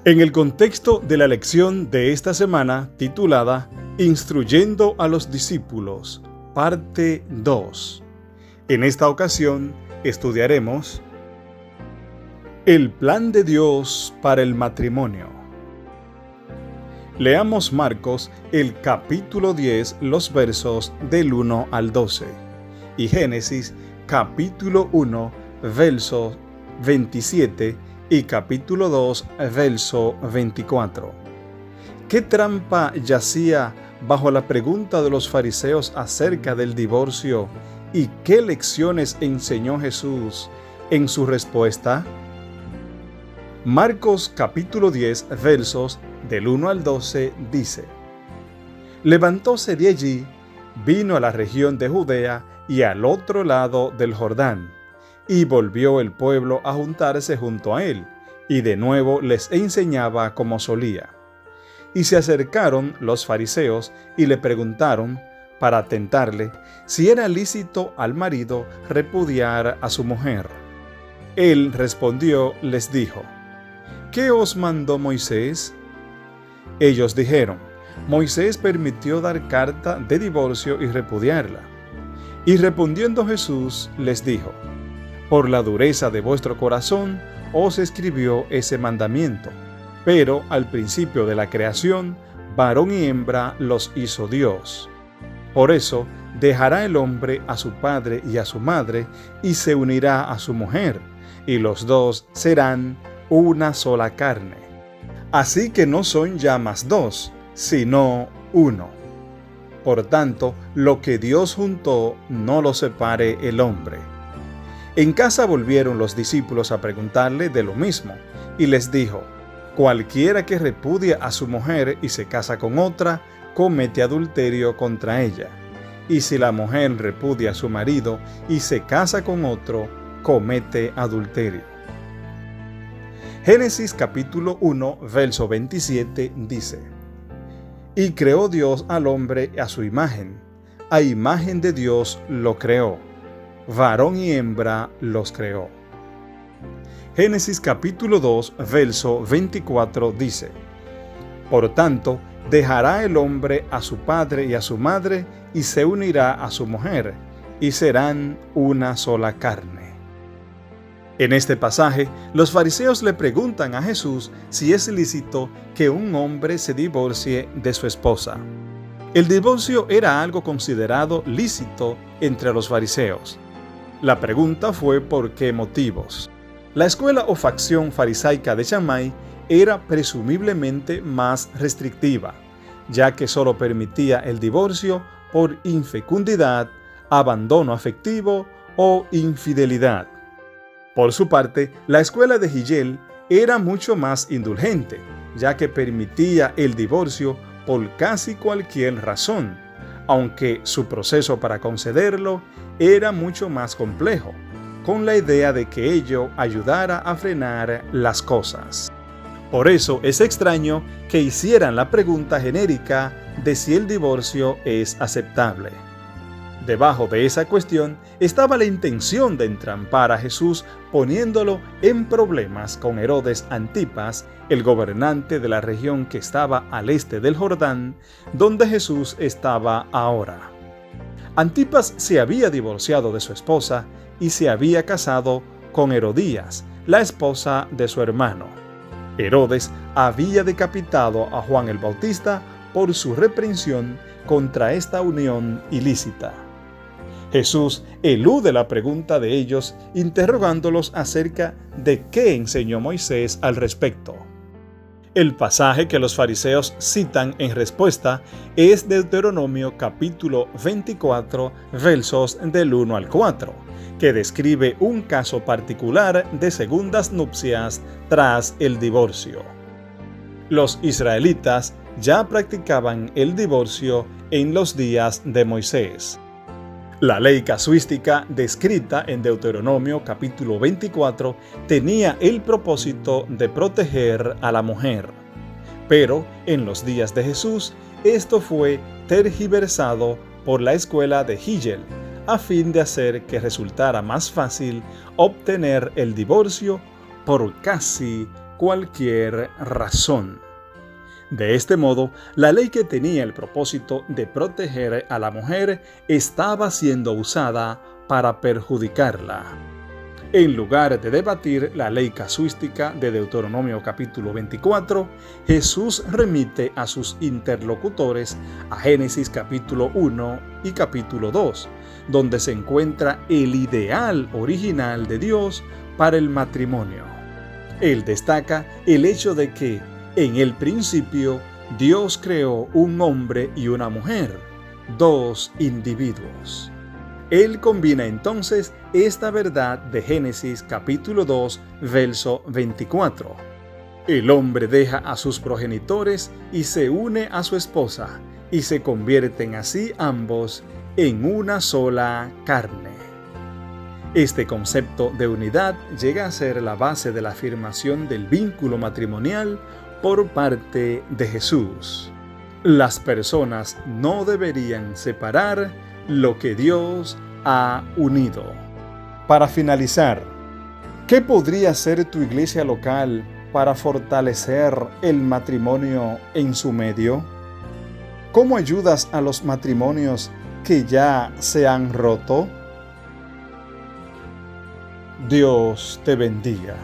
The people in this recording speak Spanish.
En el contexto de la lección de esta semana titulada Instruyendo a los discípulos, parte 2. En esta ocasión estudiaremos el plan de Dios para el matrimonio. Leamos Marcos el capítulo 10, los versos del 1 al 12 y Génesis capítulo 1, versos 27 y capítulo 2, verso 24. ¿Qué trampa yacía bajo la pregunta de los fariseos acerca del divorcio y qué lecciones enseñó Jesús en su respuesta? Marcos capítulo 10, versos del 1 al 12 dice: Levantóse de allí, vino a la región de Judea y al otro lado del Jordán, y volvió el pueblo a juntarse junto a él, y de nuevo les enseñaba como solía. Y se acercaron los fariseos y le preguntaron, para tentarle, si era lícito al marido repudiar a su mujer. Él respondió, les dijo: ¿Qué os mandó Moisés? Ellos dijeron: Moisés permitió dar carta de divorcio y repudiarla. Y respondiendo Jesús les dijo: Por la dureza de vuestro corazón os escribió ese mandamiento, pero al principio de la creación, varón y hembra los hizo Dios. Por eso dejará el hombre a su padre y a su madre, y se unirá a su mujer, y los dos serán una sola carne. Así que no son ya más dos, sino uno. Por tanto, lo que Dios juntó, no lo separe el hombre. En casa volvieron los discípulos a preguntarle de lo mismo, y les dijo: Cualquiera que repudia a su mujer y se casa con otra, comete adulterio contra ella. Y si la mujer repudia a su marido y se casa con otro, comete adulterio. Génesis capítulo 1, verso 27 dice: Y creó Dios al hombre a su imagen, a imagen de Dios lo creó, varón y hembra los creó. Génesis capítulo 2, verso 24 dice: Por tanto, dejará el hombre a su padre y a su madre, y se unirá a su mujer, y serán una sola carne. En este pasaje, los fariseos le preguntan a Jesús si es lícito que un hombre se divorcie de su esposa. El divorcio era algo considerado lícito entre los fariseos. La pregunta fue ¿por qué motivos? La escuela o facción farisaica de Shammai era presumiblemente más restrictiva, ya que solo permitía el divorcio por infecundidad, abandono afectivo o infidelidad. Por su parte, la escuela de Hillel era mucho más indulgente, ya que permitía el divorcio por casi cualquier razón, aunque su proceso para concederlo era mucho más complejo, con la idea de que ello ayudara a frenar las cosas. Por eso es extraño que hicieran la pregunta genérica de si el divorcio es aceptable. Debajo de esa cuestión estaba la intención de entrampar a Jesús poniéndolo en problemas con Herodes Antipas, el gobernante de la región que estaba al este del Jordán, donde Jesús estaba ahora. Antipas se había divorciado de su esposa y se había casado con Herodías, la esposa de su hermano. Herodes había decapitado a Juan el Bautista por su reprensión contra esta unión ilícita. Jesús elude la pregunta de ellos, interrogándolos acerca de qué enseñó Moisés al respecto. El pasaje que los fariseos citan en respuesta es Deuteronomio capítulo 24, versos del 1 al 4, que describe un caso particular de segundas nupcias tras el divorcio. Los israelitas ya practicaban el divorcio en los días de Moisés. La ley casuística descrita en Deuteronomio capítulo 24 tenía el propósito de proteger a la mujer. Pero en los días de Jesús, esto fue tergiversado por la escuela de Hillel, a fin de hacer que resultara más fácil obtener el divorcio por casi cualquier razón. De este modo, la ley que tenía el propósito de proteger a la mujer estaba siendo usada para perjudicarla. En lugar de debatir la ley casuística de Deuteronomio capítulo 24, Jesús remite a sus interlocutores a Génesis capítulo 1 y capítulo 2, donde se encuentra el ideal original de Dios para el matrimonio. Él destaca el hecho de que, en el principio, Dios creó un hombre y una mujer, dos individuos. Él combina entonces esta verdad de Génesis capítulo 2, verso 24. El hombre deja a sus progenitores y se une a su esposa, y se convierten así ambos en una sola carne. Este concepto de unidad llega a ser la base de la afirmación del vínculo matrimonial por parte de Jesús. Las personas no deberían separar lo que Dios ha unido. Para finalizar, ¿qué podría hacer tu iglesia local para fortalecer el matrimonio en su medio? ¿Cómo ayudas a los matrimonios que ya se han roto? Dios te bendiga.